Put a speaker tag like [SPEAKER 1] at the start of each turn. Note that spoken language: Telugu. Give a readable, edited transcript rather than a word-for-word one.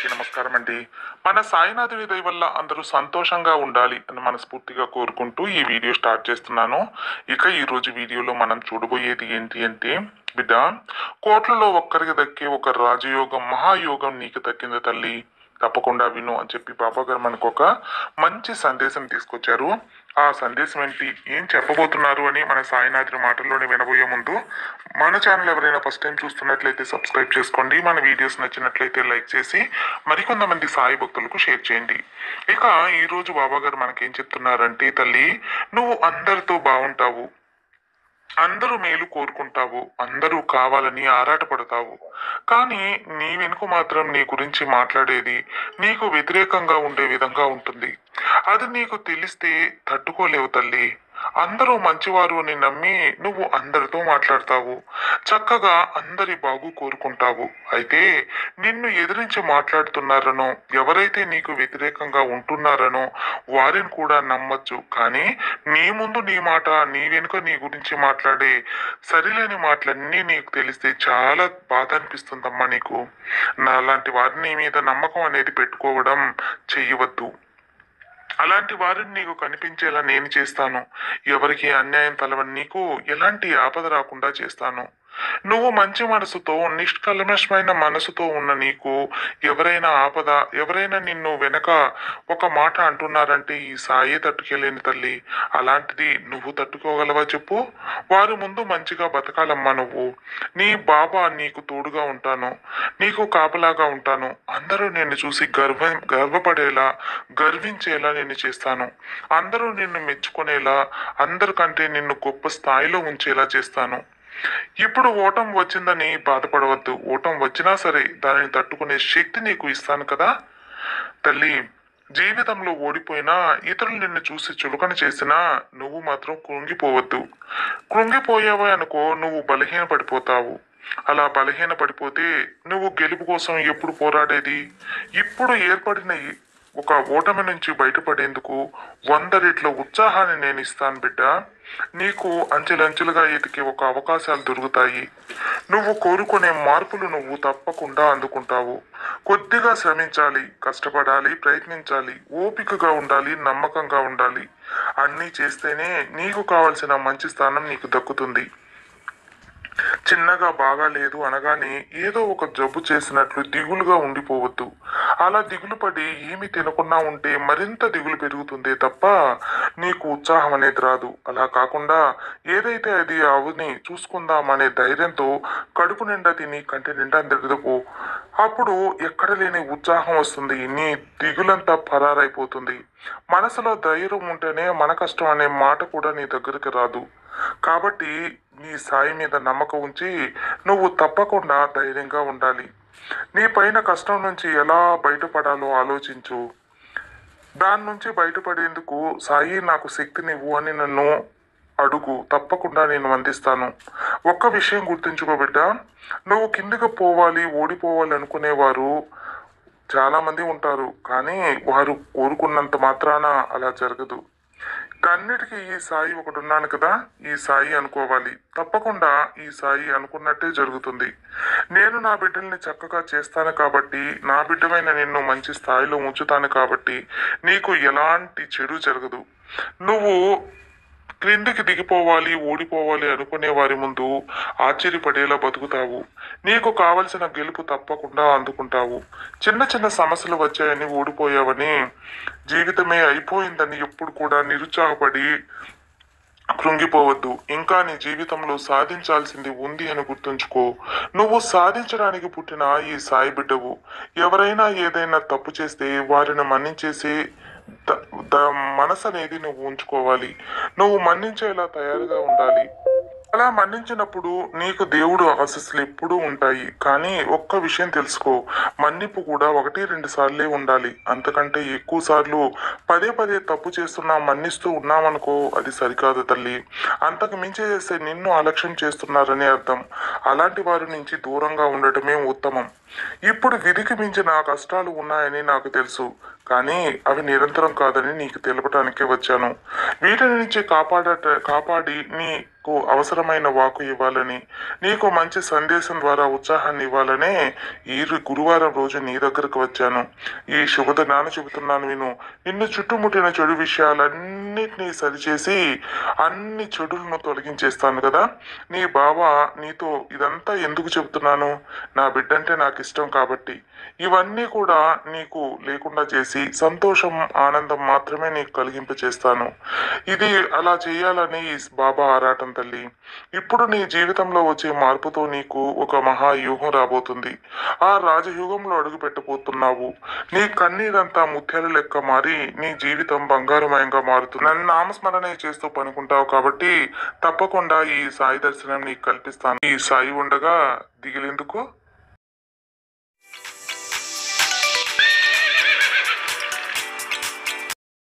[SPEAKER 1] అందరికీ నమస్కారం అండి. మన సాయినాథుడి దయ వల్ల అందరూ సంతోషంగా ఉండాలి అని మనస్ఫూర్తిగా కోరుకుంటూ ఈ వీడియో స్టార్ట్ చేస్తున్నాను. ఇక ఈరోజు వీడియోలో మనం చూడబోయేది ఏంటి అంటే, బిడ్డ, కోట్లలో ఒక్కరికి దక్కే ఒక రాజయోగం, మహాయోగం నీకు దక్కింది తల్లి, తప్పకుండా విను అని చెప్పి బాబా గారు మనకు ఒక మంచి సందేశం తీసుకొచ్చారు. ఆ సందేశం ఏంటి, ఏం చెప్పబోతున్నారు అని మన సాయినాథుని మాటల్లోనే వినబోయే ముందు మన ఛానల్ ఎవరైనా ఫస్ట్ టైం చూస్తున్నట్లయితే సబ్స్క్రైబ్ చేసుకోండి. మన వీడియోస్ నచ్చినట్లయితే లైక్ చేసి మరికొంతమంది సాయి భక్తులకు షేర్ చేయండి. ఇక ఈరోజు బాబా గారు మనకేం చెప్తున్నారంటే, తల్లి, నువ్వు అందరితో బాగుంటావు, అందరూ మేలు కోరుకుంటావు, అందరూ కావాలని ఆరాటపడతావు, కానీ నీ వెనుక మాత్రం నీ గురించి మాట్లాడేది నీకు వ్యతిరేకంగా ఉండే విధంగా ఉంటుంది. అది నీకు తెలిస్తే తట్టుకోలేవు తల్లి. అందరూ మంచివారు అని నమ్మి నువ్వు అందరితో మాట్లాడతావు, చక్కగా అందరి బాగు కోరుకుంటావు. అయితే నిన్ను ఎదిరించి మాట్లాడుతున్నారనో, ఎవరైతే నీకు వ్యతిరేకంగా ఉంటున్నారనో వారిని కూడా నమ్మచ్చు. కానీ నీ ముందు నీ మాట, నీ వెనుక నీ గురించి మాట్లాడే సరిలేని మాటలన్నీ నీకు తెలిస్తే చాలా బాధ అనిపిస్తుందమ్మా నీకు. నాలాంటి వారిని మీద నమ్మకం అనేది పెట్టుకోవడం చెయ్యవద్దు. అలాంటి వారిని నీకు కనిపించేలా నేను చేస్తాను. ఎవరికి అన్యాయం తలవని నీకు ఎలాంటి ఆపద రాకుండా చేస్తాను. నువ్వు మంచి మనసుతో, నిష్కల్మషమైన మనసుతో ఉన్న నీకు ఎవరైనా ఆపద, ఎవరైనా నిన్ను వెనక ఒక మాట అంటున్నారంటే ఈ సాయే తట్టుకోలేని తల్లి. అలాంటిది నువ్వు తట్టుకోగలవా చెప్పు? వారి ముందు మంచిగా బతకాలమ్మా నువ్వు. నీ బాబా నీకు తోడుగా ఉంటాను, నీకు కాపలాగా ఉంటాను. అందరూ నిన్ను చూసి గర్వపడేలా, గర్వించేలా నేను చేస్తాను. అందరూ నిన్ను మెచ్చుకునేలా, అందరికంటే నిన్ను గొప్ప స్థాయిలో ఉంచేలా చేస్తాను. ఇప్పుడు ఓటం వచ్చిందని బాధపడవద్దు. ఓటం వచ్చినా సరే దానిని తట్టుకునే శక్తి నీకు ఇస్తాను కదా తల్లి. జీవితంలో ఓడిపోయినా, ఇతరులు నిన్ను చూసి చులకన చేసినా నువ్వు మాత్రం కృంగిపోవద్దు. కృంగిపోయావా అనుకో, నువ్వు బలహీన పడిపోతావు. అలా బలహీన పడిపోతే నువ్వు గెలుపు కోసం ఎప్పుడు పోరాడేది? ఇప్పుడు ఏర్పడిన ఒక ఓటమి నుంచి బయటపడేందుకు 100 రెట్ల ఉత్సాహాన్ని నేను ఇస్తాను బిడ్డ. నీకు అంచెలంచెలుగా ఎదిగే ఒక అవకాశాలు దొరుకుతాయి. నువ్వు కోరుకునే మార్పులు నువ్వు తప్పకుండా అందుకుంటావు. కొద్దిగా శ్రమించాలి, కష్టపడాలి, ప్రయత్నించాలి, ఓపికగా ఉండాలి, నమ్మకంగా ఉండాలి. అన్నీ చేస్తేనే నీకు కావలసిన మంచి స్థానం నీకు దక్కుతుంది. చిన్నగా బాగా లేదు అనగానే ఏదో ఒక జబ్బు చేసినట్లు దిగులుగా ఉండిపోవద్దు. అలా దిగులు పడి ఏమి తినకుండా ఉంటే మరింత దిగులు పెరుగుతుందే తప్ప నీకు ఉత్సాహం అనేది రాదు. అలా కాకుండా ఏదైతే అది అవుని చూసుకుందామనే ధైర్యంతో కడుపు నిండా తిని కంటి నిండా నిద్రపో. అప్పుడు ఎక్కడ లేని ఉత్సాహం వస్తుంది, నీ దిగులంతా పరారైపోతుంది. మనసులో ధైర్యం ఉంటేనే మన కష్టం అనే మాట కూడా నీ దగ్గరికి రాదు. కాబట్టి నీ సాయి మీద నమ్మకం ఉంచి నువ్వు తప్పకుండా ధైర్యంగా ఉండాలి. నీ పైన కష్టం నుంచి ఎలా బయటపడాలో ఆలోచించు. దాని నుంచి బయటపడేందుకు సాయి నాకు శక్తినివ్వు అని నన్ను అడుగు, తప్పకుండా నేను అందిస్తాను. ఒక్క విషయం గుర్తుంచుకో బిడ్డ, నువ్వు కిందకి పోవాలి, ఓడిపోవాలి అనుకునేవారు చాలా మంది ఉంటారు. కానీ వారు కోరుకున్నంత మాత్రాన అలా జరగదు. అన్నిటికీ ఈ సాయి ఒకడున్నాను కదా, ఈ సాయి అనుకోవాలి. తప్పకుండా ఈ సాయి అనుకున్నట్టే జరుగుతుంది. నేను నా బిడ్డల్ని చక్కగా చేస్తాను కాబట్టి, నా బిడ్డమైన నిన్ను మంచి స్థాయిలో ఉంచుతాను కాబట్టి నీకు ఎలాంటి చెడు జరగదు. నువ్వు క్రిందికి దిగిపోవాలి, ఓడిపోవాలి అనుకునే వారి ముందు ఆశ్చర్యపడేలా బతుకుతావు. నీకు కావలసిన గెలుపు తప్పకుండా అందుకుంటావు. చిన్న చిన్న సమస్యలు వచ్చాయని ఓడిపోయావని, జీవితమే అయిపోయిందని ఎప్పుడు కూడా నిరుత్సాహపడి కృంగిపోవద్దు. ఇంకా నీ జీవితంలో సాధించాల్సింది ఉంది అని గుర్తుంచుకో. నువ్వు సాధించడానికి పుట్టిన ఈ సాయి బిడ్డవు. ఎవరైనా ఏదైనా తప్పు చేస్తే వారిని మన్నించేసి మనసు అనేది నువ్వు ఉంచుకోవాలి. నువ్వు మన్నించేలా తయారుగా ఉండాలి. అలా మన్నించినప్పుడు నీకు దేవుడు ఆశీస్సులు ఎప్పుడూ ఉంటాయి. కానీ ఒక్క విషయం తెలుసుకో, మన్నింపు కూడా 1-2 సార్లే ఉండాలి. అంతకంటే ఎక్కువ సార్లు పదే పదే తప్పు చేస్తున్నా మన్నిస్తూ ఉన్నామనుకో, అది సరికాదు తల్లి. అంతకు మించి చేస్తే నిన్ను అలక్ష్యం చేస్తున్నారని అర్థం. అలాంటి వారి నుంచి దూరంగా ఉండటమే ఉత్తమం. ఇప్పుడు విధికి మించిన కష్టాలు ఉన్నాయని నాకు తెలుసు. కానీ అవి నిరంతరం కాదని నీకు తెలపటానికే వచ్చాను. వీటి నుంచి కాపాడి నీకు అవసరమైన వాకు ఇవ్వాలని, నీకు మంచి సందేశం ద్వారా ఉత్సాహాన్ని ఇవ్వాలనే గురువారం రోజు నీ దగ్గరకు వచ్చాను. ఈ శుభదినాన్ని చెబుతున్నాను విను. నిన్ను చుట్టుముట్టిన చెడు విషయాలన్నిటినీ సరిచేసి అన్ని చెడులను తొలగించేస్తాను కదా. నీ బావ నీతో ఇదంతా ఎందుకు చెబుతున్నాను? నా బిడ్డంటే నాకు ఇష్టం కాబట్టి. ఇవన్నీ కూడా నీకు లేకుండా చేసి సంతోషం ఆనందం మాత్రమే నీకు కలిగింప చేస్తాను. ఇది అలా చేయాలని ఈ బాబా ఆరాటం తల్లి. ఇప్పుడు నీ జీవితంలో వచ్చే మార్పుతో నీకు ఒక మహాయుగం రాబోతుంది. ఆ రాజయుగంలో అడుగు పెట్టబోతున్నావు. నీ కన్నీరంతా ముత్యాల లెక్క మారి నీ జీవితం బంగారుమయంగా మారుతుంది. నన్ను నామస్మరణే చేస్తూ పనుకుంటావు కాబట్టి తప్పకుండా ఈ సాయి దర్శనం నీకు కల్పిస్తాను. ఈ సాయి ఉండగా దిగిలేందుకు?